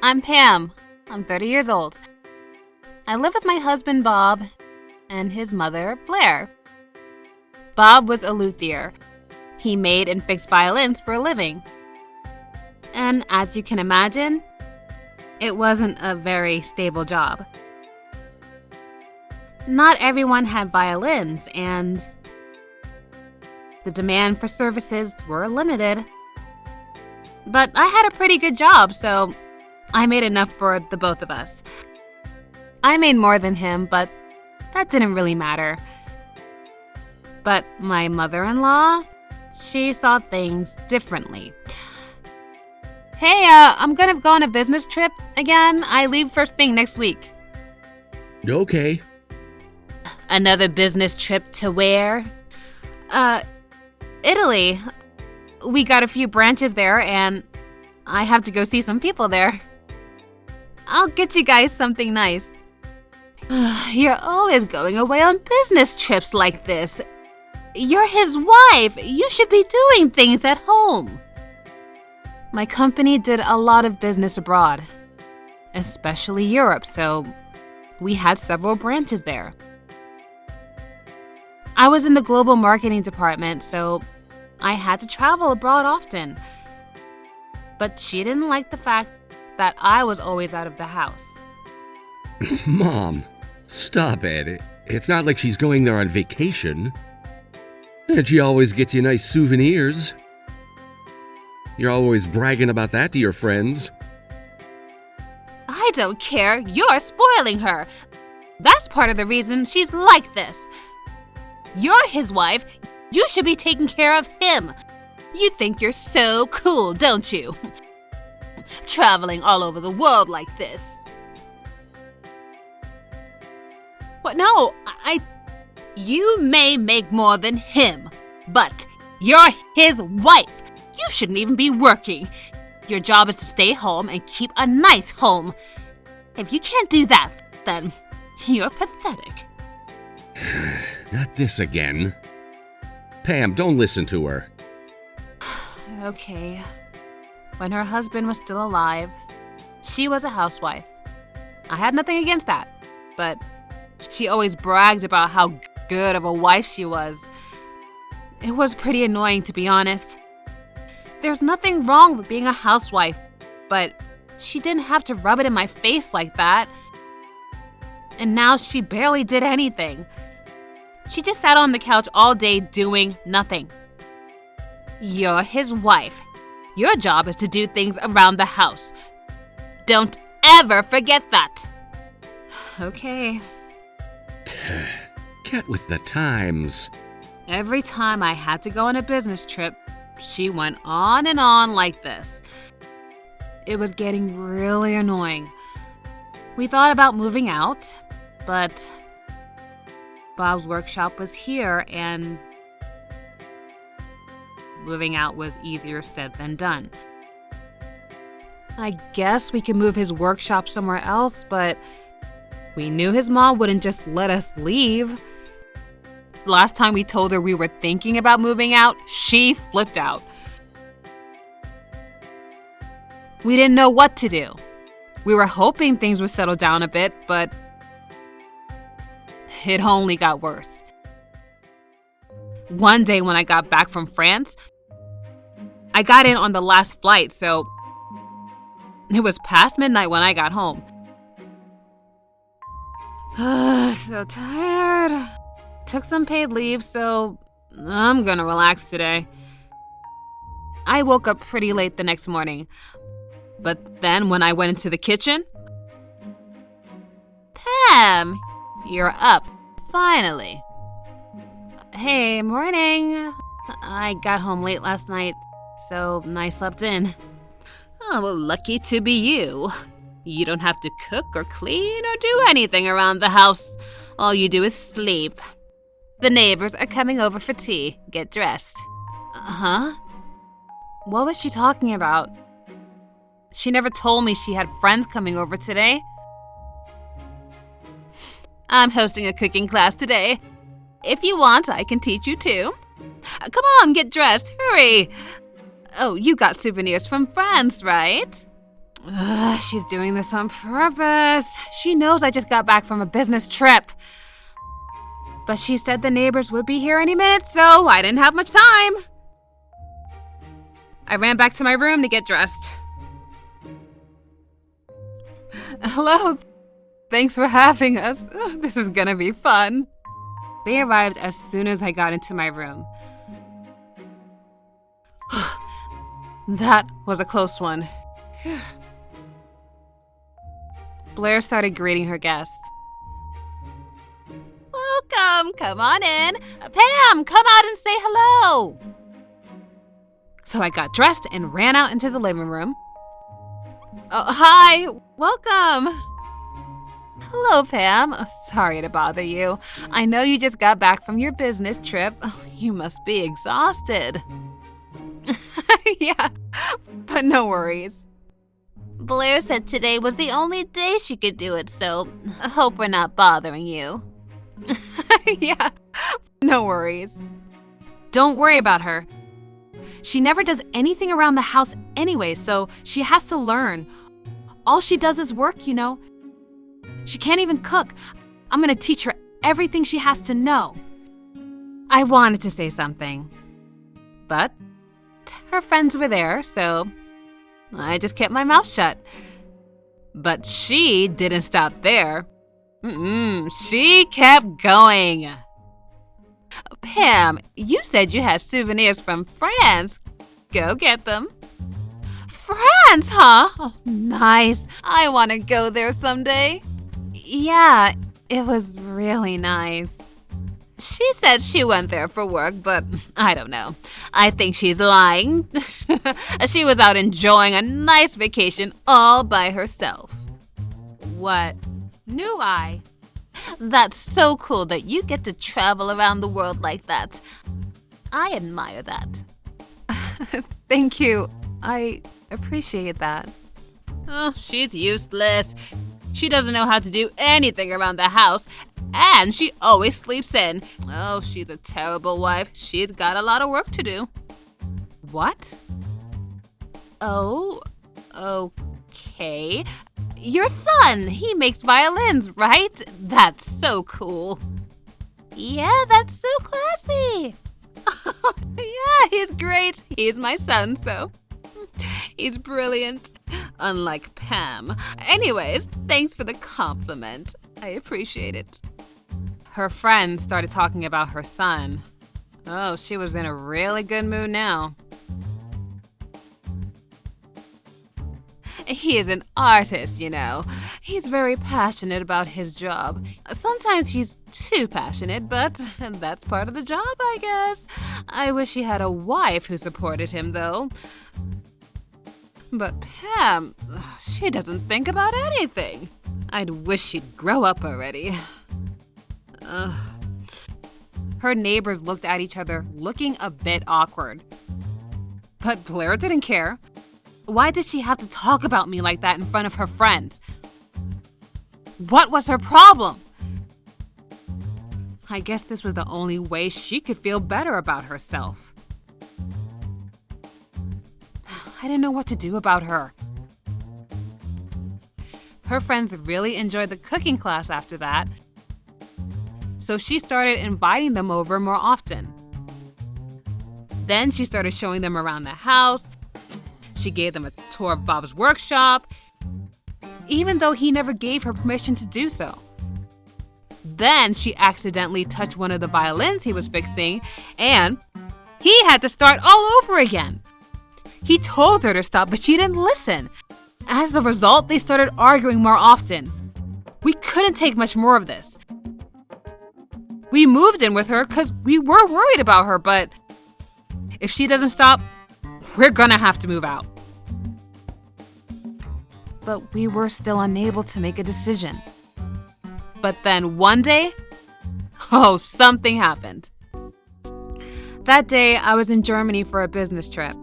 I'm Pam. I'm 30 years old. I live with my husband, Bob, and his mother, Blair. Bob was a luthier. He made and fixed violins for a living. And as you can imagine, it wasn't a very stable job. Not everyone had violins, and the demand for services were limited. But I had a pretty good job, so I made enough for the both of us. I made more than him, but that didn't really matter. But my mother-in-law, she saw things differently. Hey, I'm gonna go on a business trip again. I leave first thing next week. Okay. Another business trip to where? Italy. We got a few branches there, and I have to go see some people there. I'll get you guys something nice. You're always going away on business trips like this. You're his wife. You should be doing things at home. My company did a lot of business abroad, especially Europe, so we had several branches there. I was in the global marketing department, so I had to travel abroad often. But she didn't like the fact that I was always out of the house. Mom, stop it. It's not like she's going there on vacation. And she always gets you nice souvenirs. You're always bragging about that to your friends. I don't care. You're spoiling her. That's part of the reason she's like this. You're his wife. You should be taking care of him. You think you're so cool, don't you? Traveling all over the world like this. What? No, You may make more than him, but you're his wife. You shouldn't even be working. Your job is to stay home and keep a nice home. If you can't do that, then you're pathetic. Not this again. Pam, don't listen to her. Okay. When her husband was still alive, she was a housewife. I had nothing against that, but she always bragged about how good of a wife she was. It was pretty annoying, to be honest. There's nothing wrong with being a housewife, but she didn't have to rub it in my face like that. And now she barely did anything. She just sat on the couch all day doing nothing. You're his wife. Your job is to do things around the house. Don't ever forget that. Okay. Get with the times. Every time I had to go on a business trip, she went on and on like this. It was getting really annoying. We thought about moving out, but Bob's workshop was here, and moving out was easier said than done. I guess we could move his workshop somewhere else, but we knew his mom wouldn't just let us leave. Last time we told her we were thinking about moving out, she flipped out. We didn't know what to do. We were hoping things would settle down a bit, but it only got worse. One day when I got back from France, I got in on the last flight, so it was past midnight when I got home. So tired. Took some paid leave, so I'm gonna relax today. I woke up pretty late the next morning, but then when I went into the kitchen, Pam, you're up, finally. Hey, morning. I got home late last night, so I slept in. Oh, well, lucky to be you. You don't have to cook or clean or do anything around the house. All you do is sleep. The neighbors are coming over for tea. Get dressed. Huh? What was she talking about? She never told me she had friends coming over today. I'm hosting a cooking class today. If you want, I can teach you too. Come on, get dressed. Hurry. Oh, you got souvenirs from France, right? Ugh, she's doing this on purpose. She knows I just got back from a business trip. But she said the neighbors would be here any minute, so I didn't have much time. I ran back to my room to get dressed. Hello. Thanks for having us. This is gonna be fun. They arrived as soon as I got into my room. That was a close one. Blair started greeting her guests. Welcome, come on in. Pam, come out and say hello. So I got dressed and ran out into the living room. Oh, hi, welcome. Hello, Pam. Sorry to bother you. I know you just got back from your business trip. You must be exhausted. Yeah, but no worries. Blair said today was the only day she could do it, so I hope we're not bothering you. Yeah, no worries. Don't worry about her. She never does anything around the house anyway, so she has to learn. All she does is work, you know. She can't even cook. I'm gonna teach her everything she has to know. I wanted to say something, but her friends were there, so I just kept my mouth shut. But she didn't stop there. She kept going. Pam, you said you had souvenirs from France. Go get them. France, huh? Oh, nice. I want to go there someday. Yeah, it was really nice. She said she went there for work, but I don't know. I think she's lying. She was out enjoying a nice vacation all by herself. What? Knew I? That's so cool that you get to travel around the world like that. I admire that. Thank you. I appreciate that. Oh, she's useless. She doesn't know how to do anything around the house, and she always sleeps in. Oh, she's a terrible wife. She's got a lot of work to do. What? Oh, okay. Your son, he makes violins, right? That's so cool. Yeah, that's so classy. Yeah, he's great. He's my son, so he's brilliant. Unlike Pam. Anyways, thanks for the compliment. I appreciate it. Her friends started talking about her son. Oh, she was in a really good mood now. He is an artist, you know. He's very passionate about his job. Sometimes he's too passionate, but that's part of the job, I guess. I wish he had a wife who supported him, though. But Pam, she doesn't think about anything. I'd wish she'd grow up already. Her neighbors looked at each other, looking a bit awkward. But Blair didn't care. Why did she have to talk about me like that in front of her friends? What was her problem? I guess this was the only way she could feel better about herself. I didn't know what to do about her. Her friends really enjoyed the cooking class after that, so she started inviting them over more often. Then she started showing them around the house. She gave them a tour of Bob's workshop, even though he never gave her permission to do so. Then she accidentally touched one of the violins he was fixing, and he had to start all over again. He told her to stop, but she didn't listen. As a result, they started arguing more often. We couldn't take much more of this. We moved in with her because we were worried about her, but if she doesn't stop, we're gonna have to move out. But we were still unable to make a decision. But then one day, something happened. That day, I was in Germany for a business trip.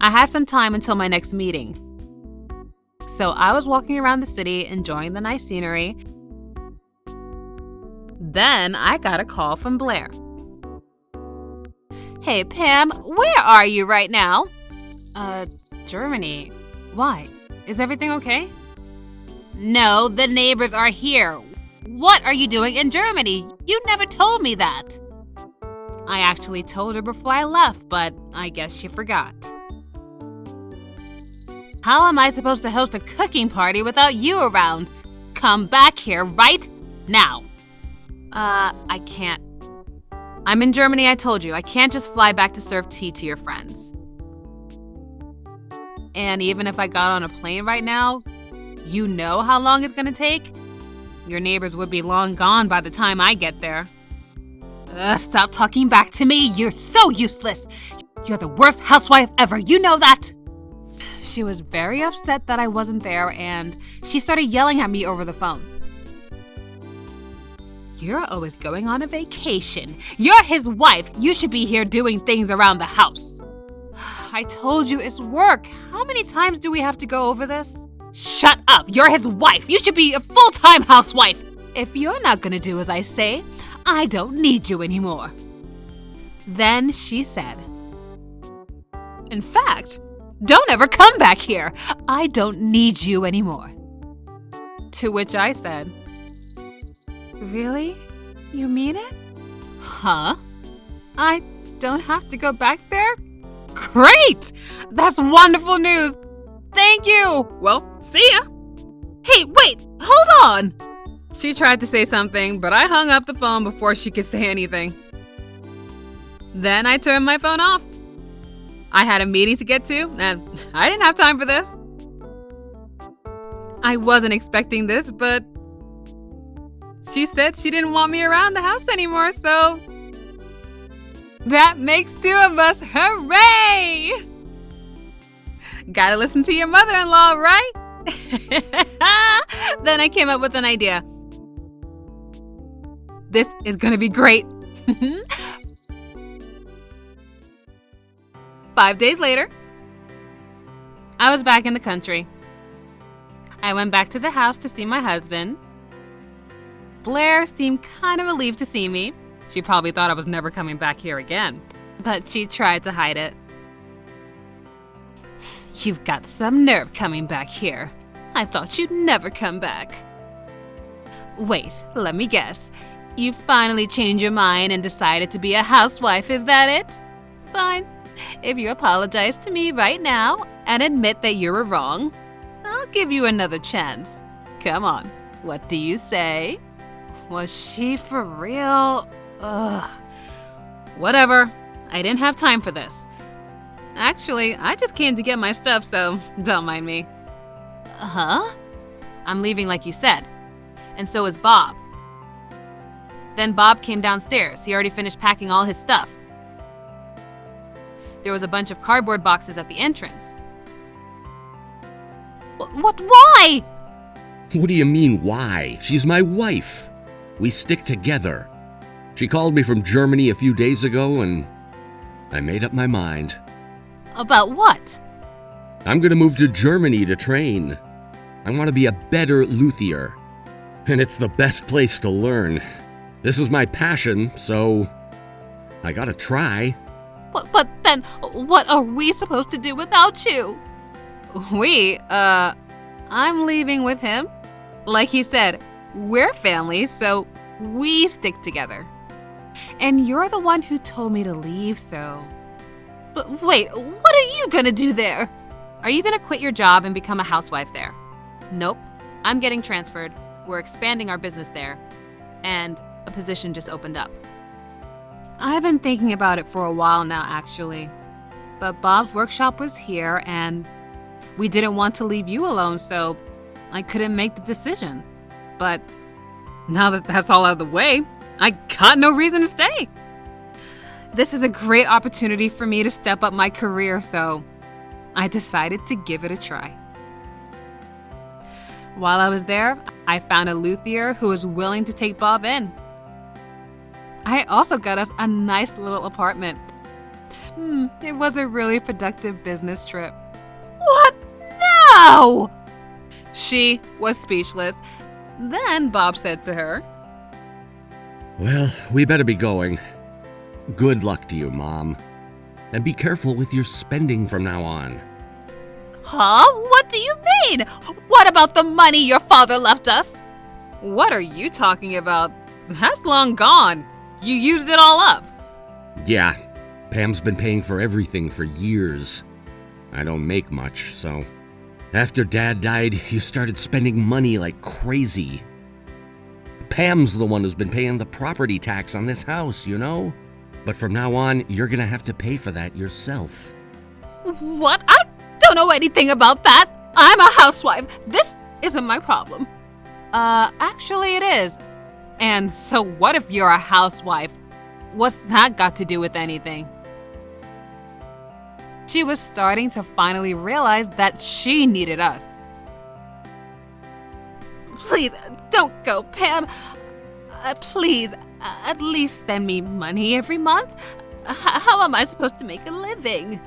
I had some time until my next meeting. So I was walking around the city, enjoying the nice scenery. Then I got a call from Blair. Hey, Pam, where are you right now? Germany. Why? Is everything okay? No, the neighbors are here. What are you doing in Germany? You never told me that. I actually told her before I left, but I guess she forgot. How am I supposed to host a cooking party without you around? Come back here right now. I can't. I'm in Germany, I told you. I can't just fly back to serve tea to your friends. And even if I got on a plane right now, you know how long it's gonna take? Your neighbors would be long gone by the time I get there. Stop talking back to me. You're so useless. You're the worst housewife ever. You know that. She was very upset that I wasn't there, and she started yelling at me over the phone. You're always going on a vacation. You're his wife. You should be here doing things around the house. I told you it's work. How many times do we have to go over this? Shut up. You're his wife. You should be a full-time housewife. If you're not gonna do as I say, I don't need you anymore. Then she said, in fact, don't ever come back here. I don't need you anymore. To which I said, really? You mean it? Huh? I don't have to go back there? Great! That's wonderful news. Thank you. Well, see ya. Hey, wait, hold on. She tried to say something, but I hung up the phone before she could say anything. Then I turned my phone off. I had a meeting to get to, and I didn't have time for this. I wasn't expecting this, but she said she didn't want me around the house anymore, so that makes two of us. Hooray! Gotta listen to your mother-in-law, right? Then I came up with an idea. This is gonna be great. 5 days later, I was back in the country. I went back to the house to see my husband. Blair seemed kind of relieved to see me. She probably thought I was never coming back here again, but she tried to hide it. You've got some nerve coming back here. I thought you'd never come back. Wait, let me guess. You finally changed your mind and decided to be a housewife, is that it? Fine. If you apologize to me right now and admit that you were wrong, I'll give you another chance. Come on, what do you say? Was she for real? Ugh. Whatever, I didn't have time for this. Actually, I just came to get my stuff, so don't mind me. Huh? I'm leaving like you said. And so is Bob. Then Bob came downstairs. He already finished packing all his stuff. There was a bunch of cardboard boxes at the entrance. Why? What do you mean, why? She's my wife. We stick together. She called me from Germany a few days ago, and I made up my mind. About what? I'm gonna move to Germany to train. I want to be a better luthier. And it's the best place to learn. This is my passion, so I gotta try. But then, what are we supposed to do without you? I'm leaving with him. Like he said, we're family, so we stick together. And you're the one who told me to leave, so... But wait, what are you gonna do there? Are you gonna quit your job and become a housewife there? Nope, I'm getting transferred. We're expanding our business there. And a position just opened up. I've been thinking about it for a while now, actually. But Bob's workshop was here, and we didn't want to leave you alone, so I couldn't make the decision. But now that that's all out of the way, I got no reason to stay. This is a great opportunity for me to step up my career, so I decided to give it a try. While I was there, I found a luthier who was willing to take Bob in. I also got us a nice little apartment. It was a really productive business trip. What? No! She was speechless. Then Bob said to her, Well, we better be going. Good luck to you, Mom. And be careful with your spending from now on. Huh? What do you mean? What about the money your father left us? What are you talking about? That's long gone. You used it all up. Yeah, Pam's been paying for everything for years. I don't make much, so... After Dad died, you started spending money like crazy. Pam's the one who's been paying the property tax on this house, you know? But from now on, you're gonna have to pay for that yourself. What? I don't know anything about that. I'm a housewife. This isn't my problem. Actually it is. And so what if you're a housewife? What's that got to do with anything? She was starting to finally realize that she needed us. Please, don't go, Pam. Please, at least send me money every month. How am I supposed to make a living?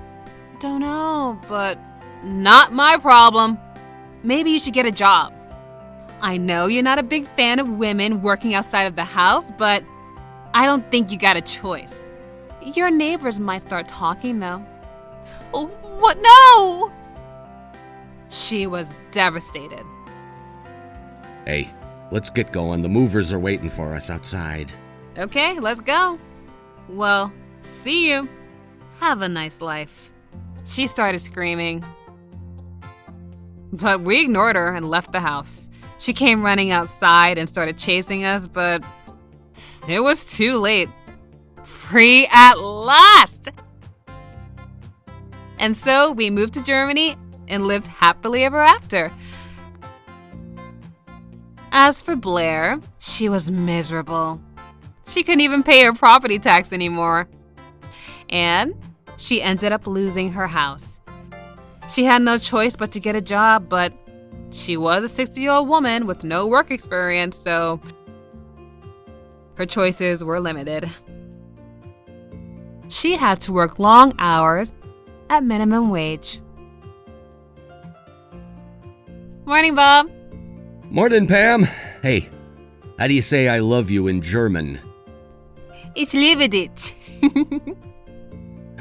Don't know, but not my problem. Maybe you should get a job. I know you're not a big fan of women working outside of the house, but I don't think you got a choice. Your neighbors might start talking, though. What? No! She was devastated. Hey, let's get going. The movers are waiting for us outside. Okay, let's go. Well, see you. Have a nice life. She started screaming. But we ignored her and left the house. She came running outside and started chasing us, but it was too late. Free at last! And so we moved to Germany and lived happily ever after. As for Blair, she was miserable. She couldn't even pay her property tax anymore. And she ended up losing her house. She had no choice but to get a job, but she was a 60-year-old woman with no work experience, so her choices were limited. She had to work long hours at minimum wage. Morning, Bob. Morning, Pam. Hey, how do you say I love you in German? Ich liebe dich.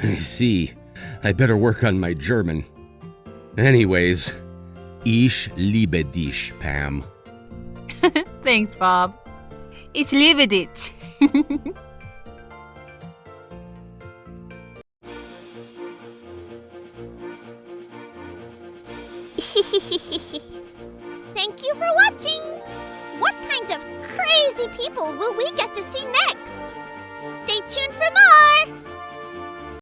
I see. I better work on my German. Anyways, ich liebe dich, Pam. Thanks, Bob. Ich liebe dich. Thank you for watching! What kind of crazy people will we get to see next? Stay tuned for more!